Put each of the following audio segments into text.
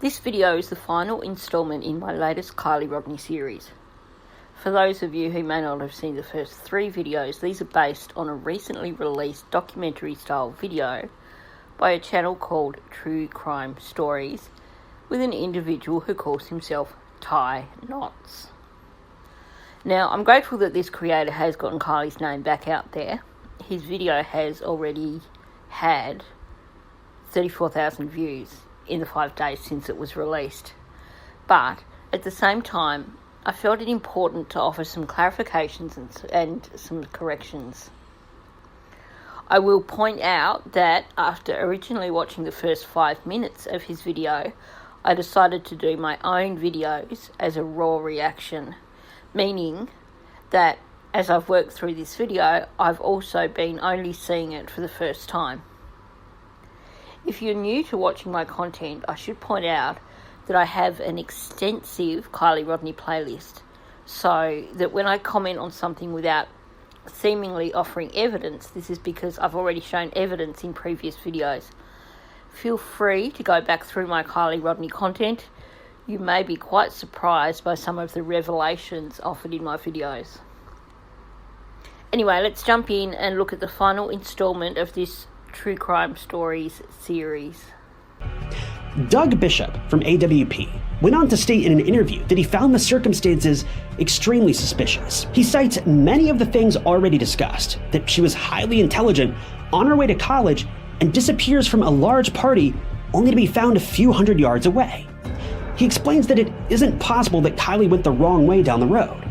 This video is the final instalment in my latest Kiely Rodni series. For those of you who may not have seen the first 3 videos, these are based on a recently released documentary style video by a channel called True Crime Stories with an individual who calls himself Ty Knots. Now, I'm grateful that this creator has gotten Kiely's name back out there. His video has already had 34,000 views in the 5 days since it was released. But at the same time, I felt it important to offer some clarifications and some corrections. I will point out that after originally watching the first 5 minutes of his video, I decided to do my own videos as a raw reaction, meaning that as I've worked through this video, I've also been only seeing it for the first time. If you're new to watching my content, I should point out that I have an extensive Kiely Rodni playlist, so that when I comment on something without seemingly offering evidence, this is because I've already shown evidence in previous videos. Feel free to go back through my Kiely Rodni content. You may be quite surprised by some of the revelations offered in my videos. Anyway, let's jump in and look at the final instalment of this True Crime Stories series. Doug Bishop from AWP went on to state in an interview that he found the circumstances extremely suspicious. He cites many of the things already discussed, that she was highly intelligent, on her way to college, and disappears from a large party only to be found a few hundred yards away. He explains that it isn't possible that Kiely went the wrong way down the road.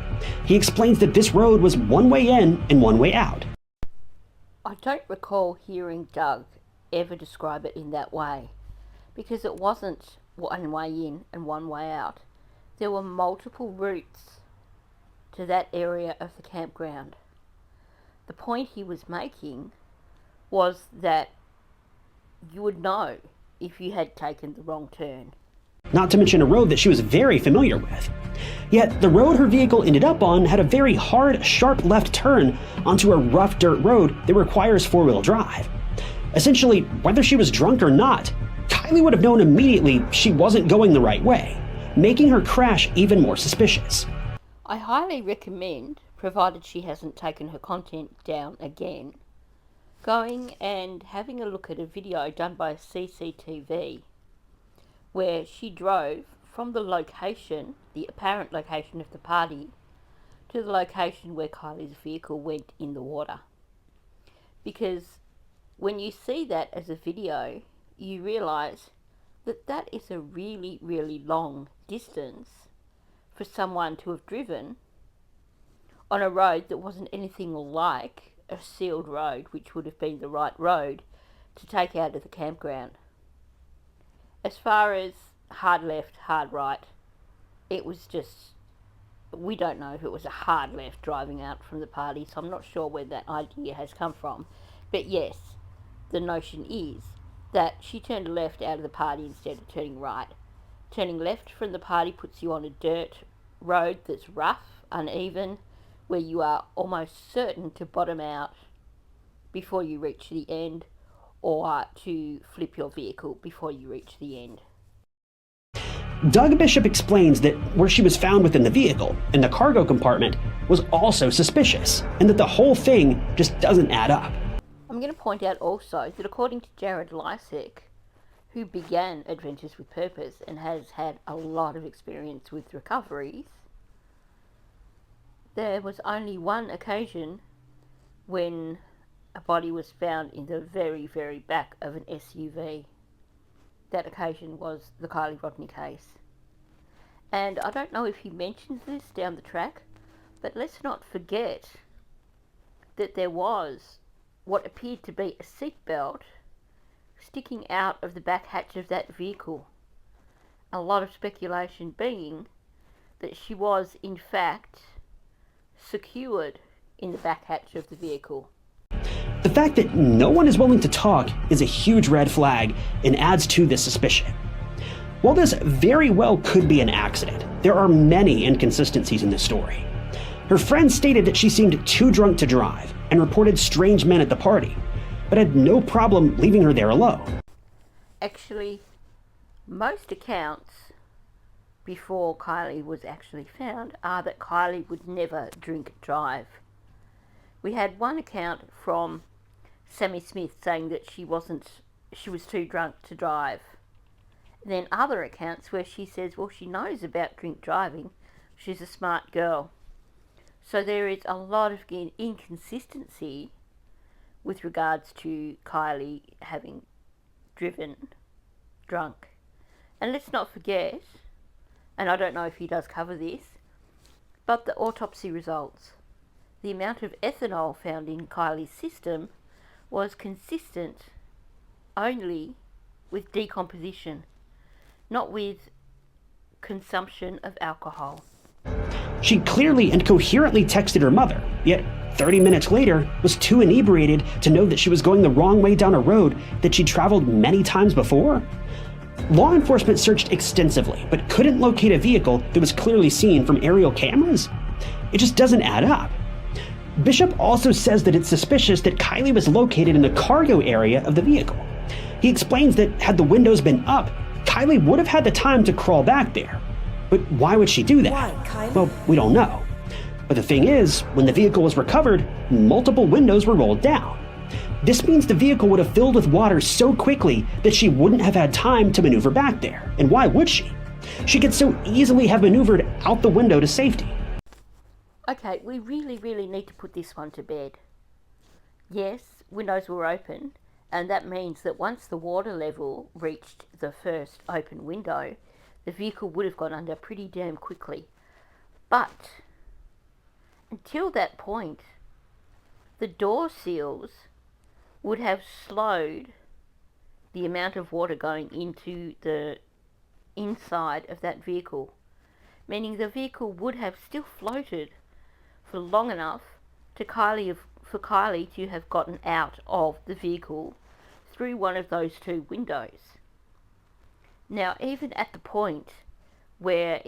He explains that this road was one way in and one way out. I don't recall hearing Doug ever describe it in that way, because it wasn't one way in and one way out. There were multiple routes to that area of the campground. The point he was making was that you would know if you had taken the wrong turn. Not to mention a road that she was very familiar with. Yet, the road her vehicle ended up on had a very hard, sharp left turn onto a rough dirt road that requires 4-wheel drive. Essentially, whether she was drunk or not, Kiely would have known immediately she wasn't going the right way, making her crash even more suspicious. I highly recommend, provided she hasn't taken her content down again, going and having a look at a video done by CCTV where she drove from the location, the apparent location of the party, to the location where Kiely's vehicle went in the water. Because when you see that as a video, you realise that that is a really, really long distance for someone to have driven on a road that wasn't anything like a sealed road, which would have been the right road to take out of the campground. As far as hard left, hard right, it was just, we don't know if it was a hard left driving out from the party, so I'm not sure where that idea has come from. But yes, the notion is that she turned left out of the party instead of turning right. Turning left from the party puts you on a dirt road that's rough, uneven, where you are almost certain to bottom out before you reach the end, or to flip your vehicle before you reach the end. Doug Bishop explains that where she was found within the vehicle, in the cargo compartment, was also suspicious, and that the whole thing just doesn't add up. I'm going to point out also that according to Jared Lysek, who began Adventures with Purpose and has had a lot of experience with recoveries, there was only one occasion when a body was found in the very, very back of an SUV. That occasion was the Kiely Rodni case. And I don't know if he mentions this down the track, but let's not forget that there was what appeared to be a seatbelt sticking out of the back hatch of that vehicle. A lot of speculation being that she was, in fact, secured in the back hatch of the vehicle. The fact that no one is willing to talk is a huge red flag and adds to this suspicion. While this very well could be an accident, there are many inconsistencies in this story. Her friends stated that she seemed too drunk to drive and reported strange men at the party, but had no problem leaving her there alone. Actually, Most accounts before Kiely was actually found are that Kiely would never drink drive. We had one account from Sammy Smith saying that she was too drunk to drive. And then other accounts where she says, well, she knows about drink driving. She's a smart girl. So there is a lot of inconsistency with regards to Kiely having driven drunk. And let's not forget, and I don't know if he does cover this, but the autopsy results. The amount of ethanol found in Kiely's system was consistent only with decomposition, not with consumption of alcohol. She clearly and coherently texted her mother, yet 30 minutes later was too inebriated to know that she was going the wrong way down a road that she'd traveled many times before. Law enforcement searched extensively, but couldn't locate a vehicle that was clearly seen from aerial cameras. It just doesn't add up. Bishop also says that it's suspicious that Kiely was located in the cargo area of the vehicle. He explains that had the windows been up, Kiely would have had the time to crawl back there. But why would she do that? Why, Kiely? Well, we don't know. But the thing is, when the vehicle was recovered, multiple windows were rolled down. This means the vehicle would have filled with water so quickly that she wouldn't have had time to maneuver back there. And why would she? She could so easily have maneuvered out the window to safety. Okay, we really need to put this one to bed. Yes, windows were open, and that means that once the water level reached the first open window, the vehicle would have gone under pretty damn quickly. But until that point, the door seals would have slowed the amount of water going into the inside of that vehicle, meaning the vehicle would have still floated for long enough for Kiely to have gotten out of the vehicle through one of those two windows. Now, even at the point where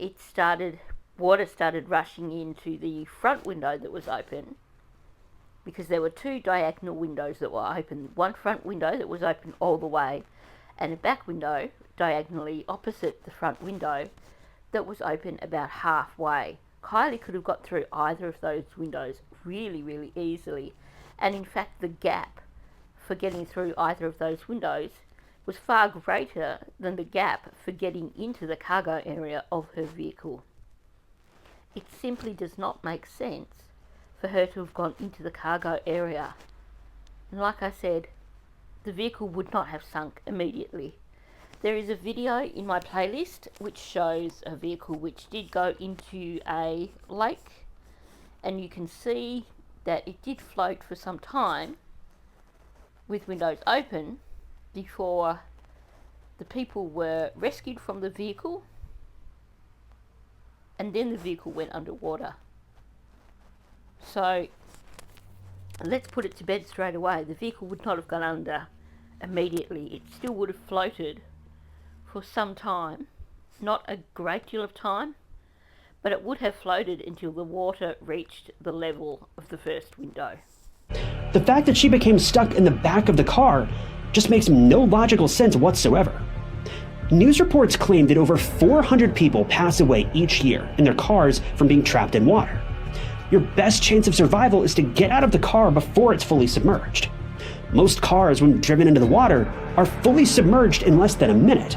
water started rushing into the front window that was open, because there were two diagonal windows that were open, one front window that was open all the way, and a back window diagonally opposite the front window that was open about halfway. Kiely could have got through either of those windows really easily, and in fact the gap for getting through either of those windows was far greater than the gap for getting into the cargo area of her vehicle. It simply does not make sense for her to have gone into the cargo area. And like I said, the vehicle would not have sunk immediately. There is a video in my playlist which shows a vehicle which did go into a lake, and you can see that it did float for some time with windows open before the people were rescued from the vehicle, and then the vehicle went underwater. So let's put it to bed straight away. The vehicle would not have gone under immediately. It still would have floated for some time, not a great deal of time, but it would have floated until the water reached the level of the first window. The fact that she became stuck in the back of the car just makes no logical sense whatsoever. News reports claim that over 400 people pass away each year in their cars from being trapped in water. Your best chance of survival is to get out of the car before it's fully submerged. Most cars, when driven into the water, are fully submerged in less than a minute.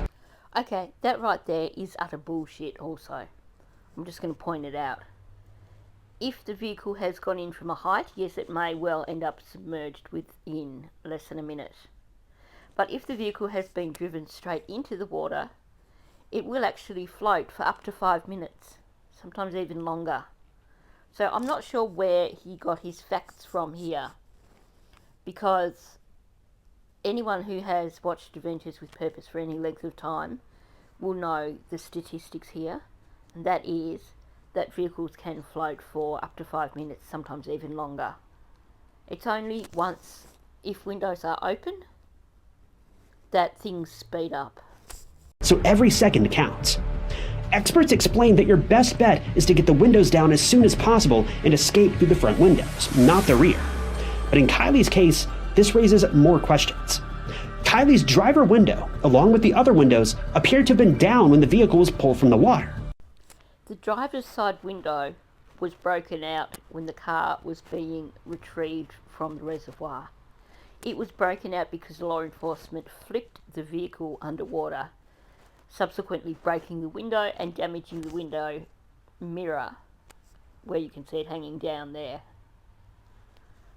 Okay, that right there is utter bullshit also. I'm just going to point it out. If the vehicle has gone in from a height, yes, it may well end up submerged within less than a minute. But if the vehicle has been driven straight into the water, it will actually float for up to 5 minutes, sometimes even longer. So I'm not sure where he got his facts from here, because anyone who has watched Adventures with Purpose for any length of time will know the statistics here, and that is that vehicles can float for up to 5 minutes, sometimes even longer. It's only once, if windows are open, that things speed up. So every second counts. Experts explain that your best bet is to get the windows down as soon as possible and escape through the front windows, not the rear. But in Kiely's case, this raises more questions. Kiely's driver window, along with the other windows, appeared to have been down when the vehicle was pulled from the water. The driver's side window was broken out when the car was being retrieved from the reservoir. It was broken out because law enforcement flipped the vehicle underwater, subsequently breaking the window and damaging the window mirror, where you can see it hanging down there.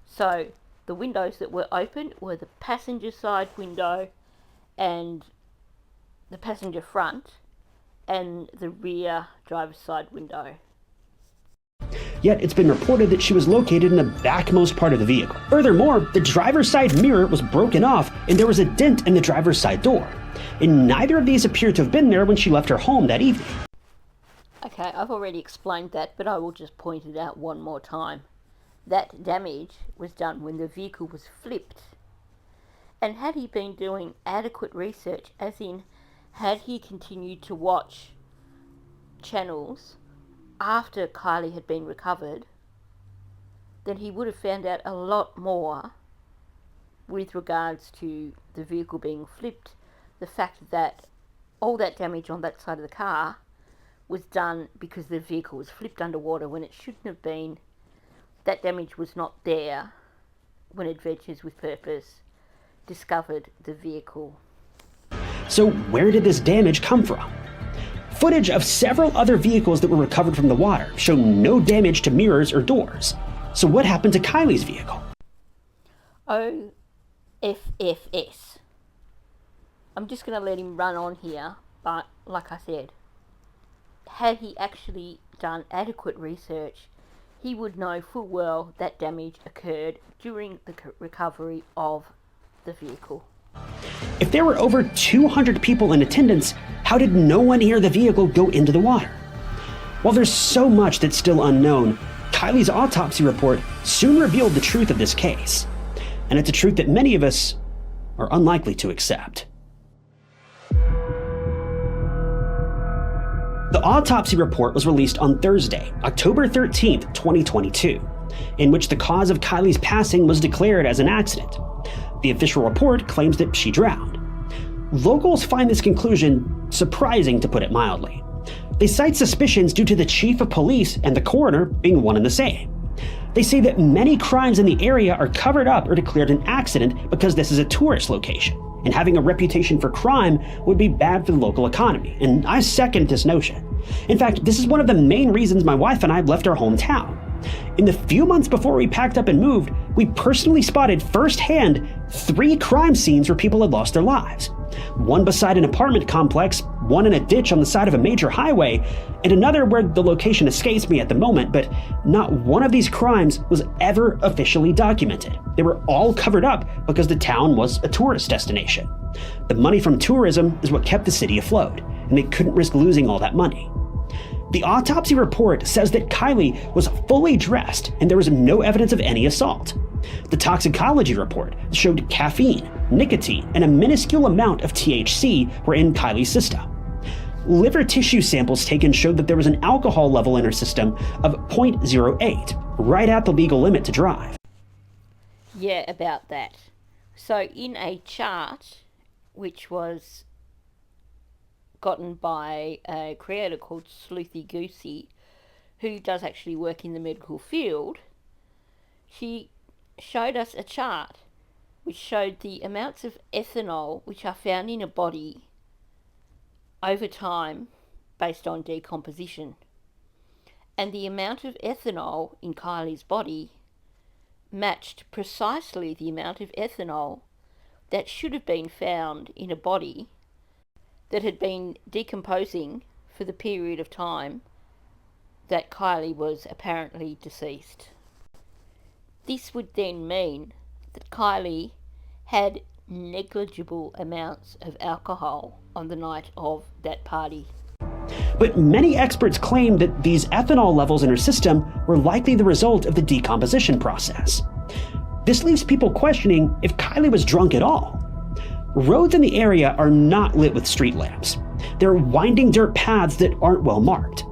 So the windows that were open were the passenger side window and the passenger front and the rear driver's side window. Yet it's been reported that she was located in the backmost part of the vehicle. Furthermore, the driver's side mirror was broken off and there was a dent in the driver's side door. And neither of these appear to have been there when she left her home that evening. Okay, I've already explained that, but I will just point it out one more time. That damage was done when the vehicle was flipped. And had he been doing adequate research, as in, had he continued to watch channels after Kiely had been recovered, then he would have found out a lot more with regards to the vehicle being flipped, the fact that all that damage on that side of the car was done because the vehicle was flipped underwater when it shouldn't have been. That damage was not there when Adventures with Purpose discovered the vehicle. So where did this damage come from? Footage of several other vehicles that were recovered from the water show no damage to mirrors or doors. So what happened to Kiely's vehicle? OFFS. I'm just going to let him run on here, but like I said, had he actually done adequate research, he would know full well that damage occurred during the recovery of the vehicle. If there were over 200 people in attendance, how did no one hear the vehicle go into the water? While there's so much that's still unknown, Kiely's autopsy report soon revealed the truth of this case. And it's a truth that many of us are unlikely to accept. The autopsy report was released on Thursday, October 13th, 2022, in which the cause of Kiely's passing was declared as an accident. The official report claims that she drowned. Locals find this conclusion surprising, to put it mildly. They cite suspicions due to the chief of police and the coroner being one and the same. They say that many crimes in the area are covered up or declared an accident because this is a tourist location, and having a reputation for crime would be bad for the local economy, and I second this notion. In fact, this is one of the main reasons my wife and I left our hometown. In the few months before we packed up and moved, we personally spotted firsthand 3 crime scenes where people had lost their lives. One beside an apartment complex, one in a ditch on the side of a major highway, and another where the location escapes me at the moment, but not one of these crimes was ever officially documented. They were all covered up because the town was a tourist destination. The money from tourism is what kept the city afloat, and they couldn't risk losing all that money. The autopsy report says that Kiely was fully dressed and there was no evidence of any assault. The toxicology report showed caffeine, nicotine, and a minuscule amount of THC were in Kiely's system. Liver tissue samples taken showed that there was an alcohol level in her system of 0.08, right at the legal limit to drive. Yeah, about that. So in a chart, which was gotten by a creator called Sleuthy Goosey, who does actually work in the medical field, she showed us a chart which showed the amounts of ethanol which are found in a body over time based on decomposition. And the amount of ethanol in Kiely's body matched precisely the amount of ethanol that should have been found in a body that had been decomposing for the period of time that Kiely was apparently deceased. This would then mean that Kiely had negligible amounts of alcohol on the night of that party. But many experts claim that these ethanol levels in her system were likely the result of the decomposition process. This leaves people questioning if Kiely was drunk at all. Roads in the area are not lit with street lamps. They're winding dirt paths that aren't well marked.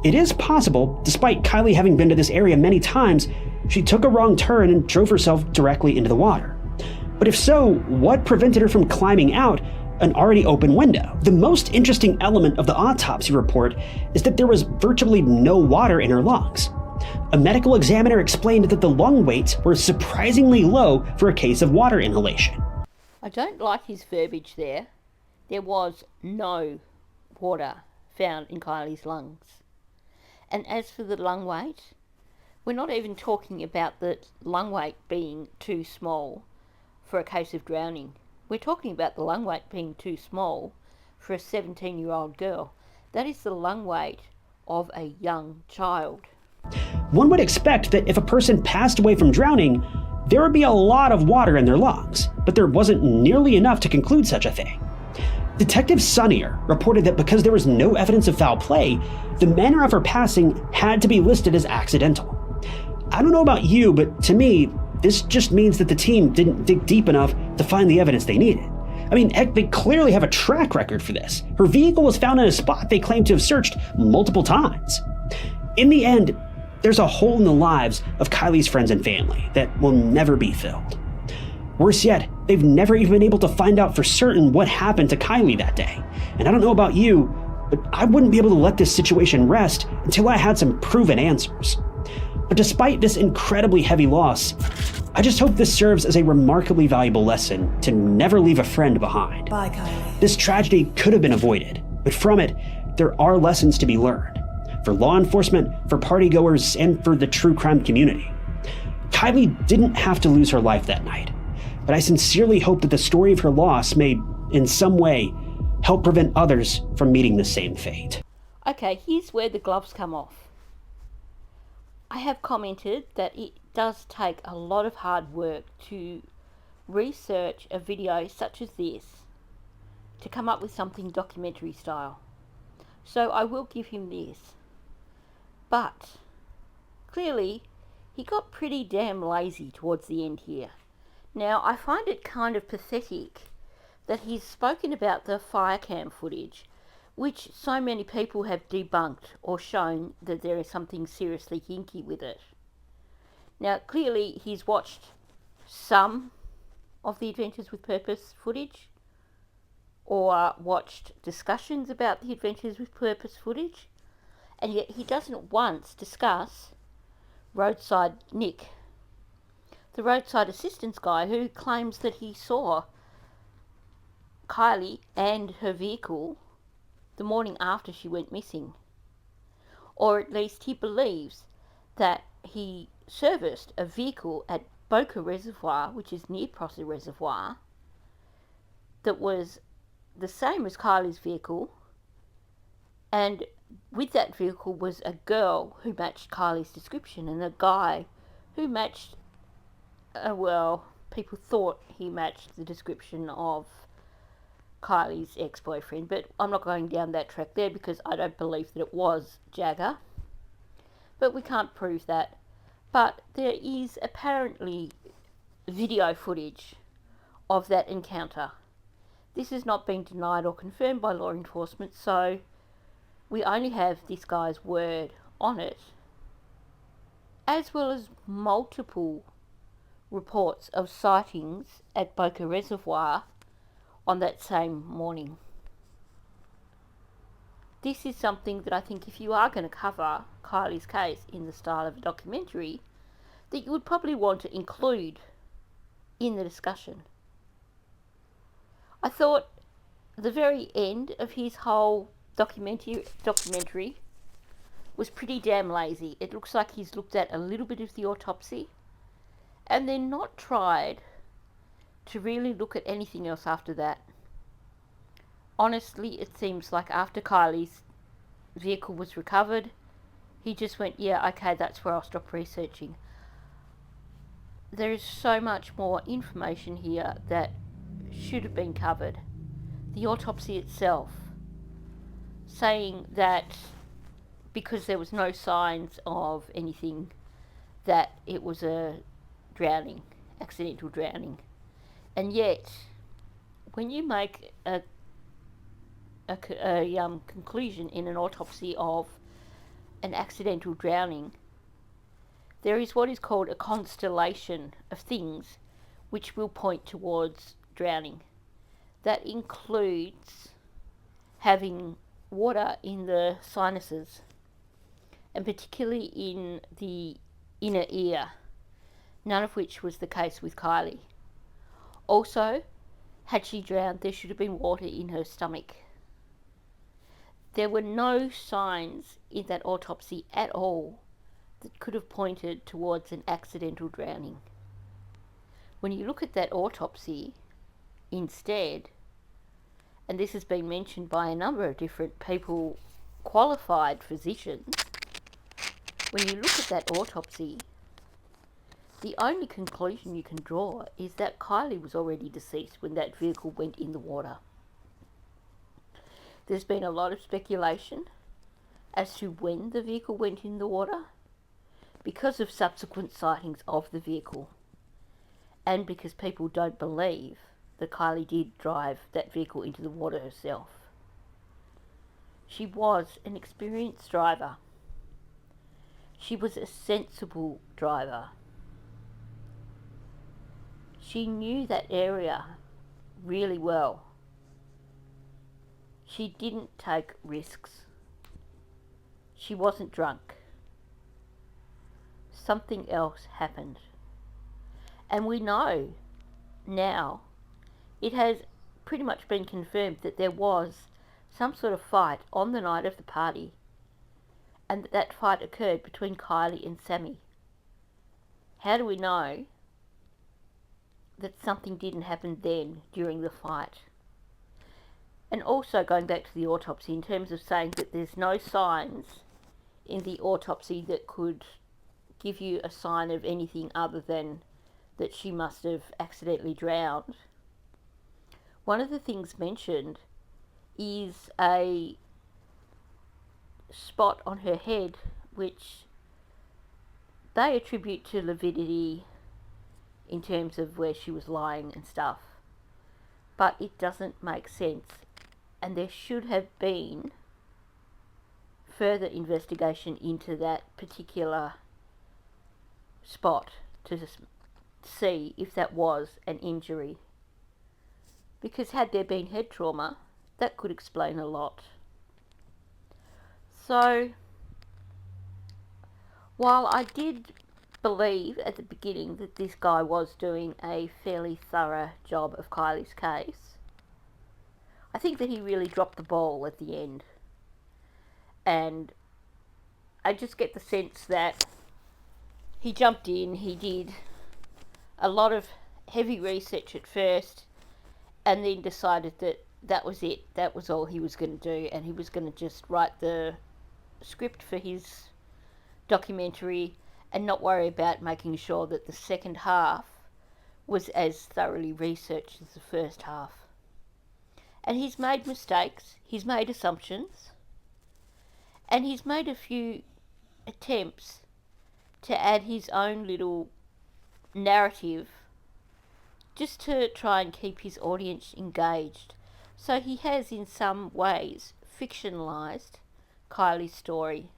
It is possible, despite Kiely having been to this area many times, she took a wrong turn and drove herself directly into the water. But if so, what prevented her from climbing out an already open window? The most interesting element of the autopsy report is that there was virtually no water in her lungs. A medical examiner explained that the lung weights were surprisingly low for a case of water inhalation. I don't like his verbiage there. There was no water found in Kiely's lungs. And as for the lung weight, we're not even talking about the lung weight being too small for a case of drowning. We're talking about the lung weight being too small for a 17-year-old girl. That is the lung weight of a young child. One would expect that if a person passed away from drowning, there would be a lot of water in their lungs, but there wasn't nearly enough to conclude such a thing. Detective Sunnier reported that because there was no evidence of foul play, the manner of her passing had to be listed as accidental. I don't know about you, but to me, this just means that the team didn't dig deep enough to find the evidence they needed. I mean, heck, they clearly have a track record for this. Her vehicle was found in a spot they claimed to have searched multiple times. In the end, there's a hole in the lives of Kiely's friends and family that will never be filled. Worse yet, they've never even been able to find out for certain what happened to Kiely that day. And I don't know about you, but I wouldn't be able to let this situation rest until I had some proven answers. But despite this incredibly heavy loss, I just hope this serves as a remarkably valuable lesson to never leave a friend behind. Bye, Kiely. This tragedy could have been avoided, but from it, there are lessons to be learned. For law enforcement, for partygoers, and for the true crime community. Kiely didn't have to lose her life that night, but I sincerely hope that the story of her loss may, in some way, help prevent others from meeting the same fate. Okay, here's where the gloves come off. I have commented that it does take a lot of hard work to research a video such as this to come up with something documentary style. So I will give him this. But clearly he got pretty damn lazy towards the end here. Now I find it kind of pathetic that he's spoken about the fire cam footage, which so many people have debunked or shown that there is something seriously hinky with it. Now clearly he's watched some of the Adventures with Purpose footage, or watched discussions about the Adventures with Purpose footage, and yet he doesn't once discuss Roadside Nick, the roadside assistance guy who claims that he saw Kiely and her vehicle the morning after she went missing. Or at least he believes that he serviced a vehicle at Boca Reservoir, which is near Prosser Reservoir, that was the same as Kiely's vehicle, and with that vehicle was a girl who matched Kiely's description and a guy who matched, people thought he matched the description of Kiely's ex-boyfriend, but I'm not going down that track there because I don't believe that it was Jagger. But we can't prove that. But there is apparently video footage of that encounter. This has not been denied or confirmed by law enforcement, so we only have this guy's word on it, as well as multiple reports of sightings at Boca Reservoir on that same morning. This is something that I think if you are going to cover Kiely's case in the style of a documentary, that you would probably want to include in the discussion. I thought the very end of his whole documentary was pretty damn lazy. It looks like he's looked at a little bit of the autopsy and then not tried to really look at anything else after that. Honestly, it seems like after Kiely's vehicle was recovered, he just went, yeah, okay, that's where I'll stop researching. There is so much more information here that should have been covered. The autopsy itself, saying that because there was no signs of anything, that it was a drowning, accidental drowning. And yet, when you make a conclusion in an autopsy of an accidental drowning, there is what is called a constellation of things which will point towards drowning. That includes having water in the sinuses, and particularly in the inner ear, none of which was the case with Kiely. Also, had she drowned, there should have been water in her stomach. There were no signs in that autopsy at all that could have pointed towards an accidental drowning. When you look at that autopsy instead, and this has been mentioned by a number of different people, qualified physicians, when you look at that autopsy, the only conclusion you can draw is that Kiely was already deceased when that vehicle went in the water. There's been a lot of speculation as to when the vehicle went in the water because of subsequent sightings of the vehicle, and because people don't believe that Kiely did drive that vehicle into the water herself. She was an experienced driver. She was a sensible driver. She knew that area really well. She didn't take risks. She wasn't drunk. Something else happened. And we know now, it has pretty much been confirmed that there was some sort of fight on the night of the party, and that fight occurred between Kiely and Sammy. How do we know that something didn't happen then during the fight? And also going back to the autopsy, in terms of saying that there's no signs in the autopsy that could give you a sign of anything other than that she must have accidentally drowned. One of the things mentioned is a spot on her head which they attribute to lividity in terms of where she was lying and stuff, but it doesn't make sense, and there should have been further investigation into that particular spot to see if that was an injury, because had there been head trauma, that could explain a lot. So, while I did believe at the beginning that this guy was doing a fairly thorough job of Kiely's case, I think that he really dropped the ball at the end. And I just get the sense that he jumped in, he did a lot of heavy research at first, and then decided that that was it, that was all he was going to do, and he was going to just write the script for his documentary and not worry about making sure that the second half was as thoroughly researched as the first half. And he's made mistakes, he's made assumptions, and he's made a few attempts to add his own little narrative just to try and keep his audience engaged. So he has, in some ways, fictionalised Kiely's story.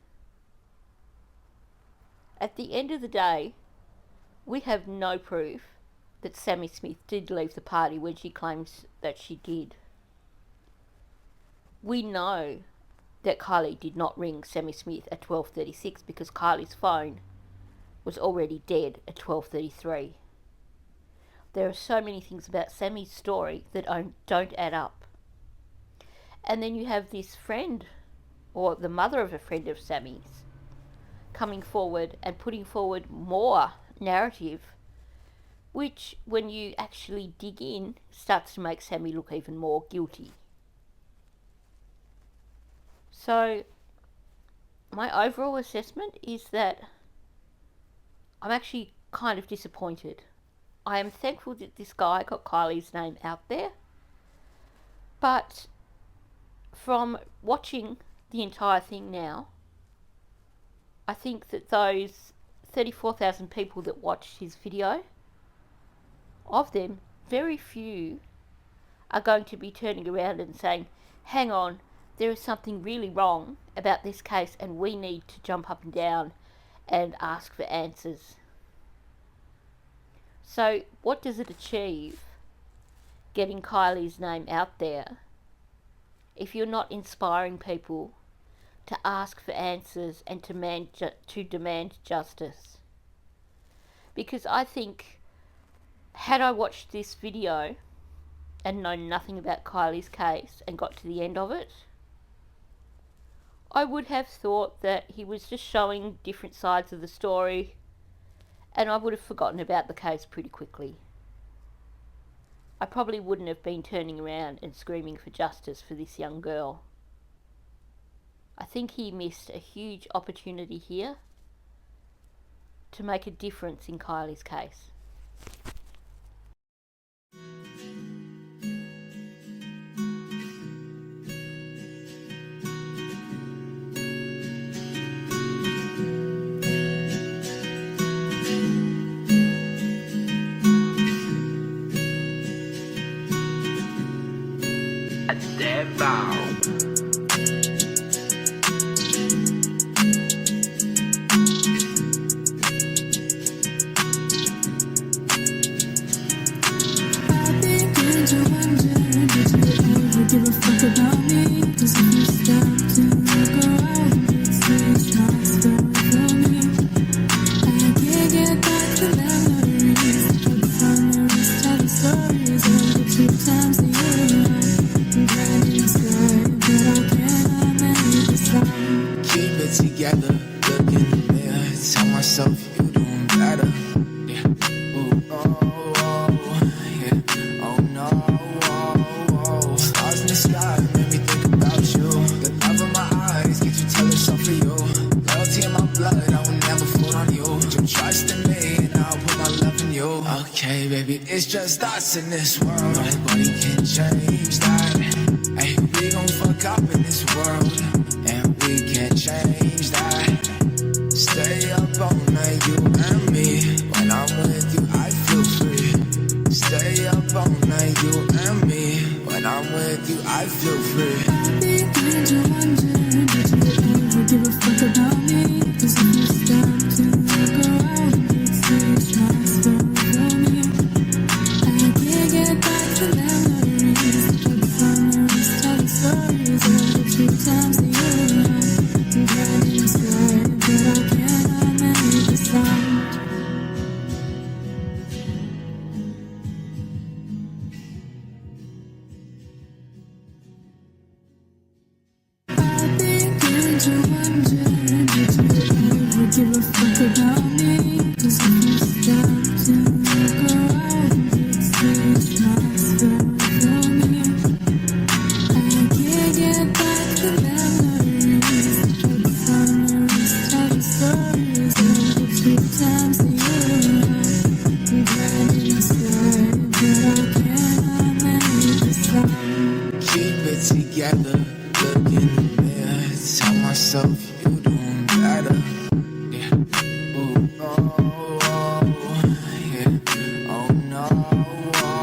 At the end of the day, we have no proof that Sammy Smith did leave the party when she claims that she did. We know that Kiely did not ring Sammy Smith at 12:36 because Kiely's phone was already dead at 12:33. There are so many things about Sammy's story that don't add up. And then you have this friend, or the mother of a friend of Sammy's, coming forward and putting forward more narrative, which, when you actually dig in, starts to make Sammy look even more guilty. So, my overall assessment is that I'm actually kind of disappointed. I am thankful that this guy got Kiely's name out there, but from watching the entire thing now, I think that those 34,000 people that watched his video, of them, very few are going to be turning around and saying, hang on, there is something really wrong about this case and we need to jump up and down and ask for answers. So what does it achieve, getting Kiely's name out there, if you're not inspiring people to ask for answers and to demand justice? Because I think, had I watched this video and known nothing about Kiely's case and got to the end of it, I would have thought that he was just showing different sides of the story, and I would have forgotten about the case pretty quickly. I probably wouldn't have been turning around and screaming for justice for this young girl. I think he missed a huge opportunity here to make a difference in Kiely's case. Give a fuck about me, 'cause if you stop to look around, you'd see it's not story for me. I can't get back to memories, but find the rest of the stories of the 2 times a year. I'm glad you said, but I cannot make the sound. Keep it together, look in the mirror, tell myself you're doing better. Yeah, ooh, oh, oh, yeah, oh no, oh, oh. Stars in the sky make me think about you. The love in my eyes get you tell yourself for you. Loyalty in my blood, I will never fool on you. Put your trust in me and I'll put my love in you. Okay, baby, it's just us in this world. Nobody can change that. Hey, we gon' fuck up in this world, and we can't change that. Stay up all night, you and me. When I'm with you, I feel free. Stay up all night, you and me. When I'm with you, I feel free. I begin to wonder, did you ever give a fuck about me? 'Cause if you stop to look around, you'd see it's not story for me. I can't get back to memories, but find the rest of the stories of the 2 times a year. I'm glad you said, but I cannot make the sound. I begin to wonder, did you ever give a fuck about me? 'Cause if you stop to look around, you'd see it's not story for me. I can't get back to memories, but find the rest of the stories of the 2 times a year. I'm glad you said, but I cannot make the sound. Keep it together, look in the mirror, tell myself you're doing better. Yeah, ooh, oh, oh, yeah, oh no, oh,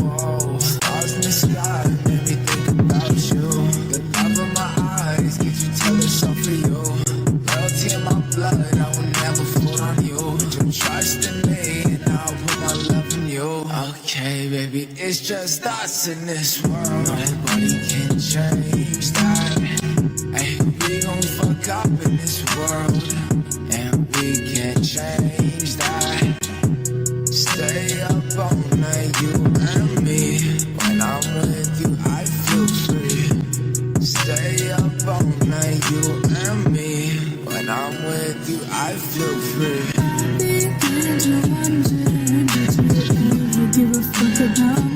oh. Stars in the sky make me think about you. The love in my eyes get you tell yourself for you. Loyalty in my blood, I will never fool on you. Put your trust in me and I'll put my love in you. Okay, baby, it's just us in this world. Nobody can change that. Hey, we gon' fuck up in this world, and we can't change that. Stay up all night, you and me. When I'm with you, I feel free. Stay up all night, you and me. When I'm with you, I feel free. I begin to wonder, did you ever give a fuck about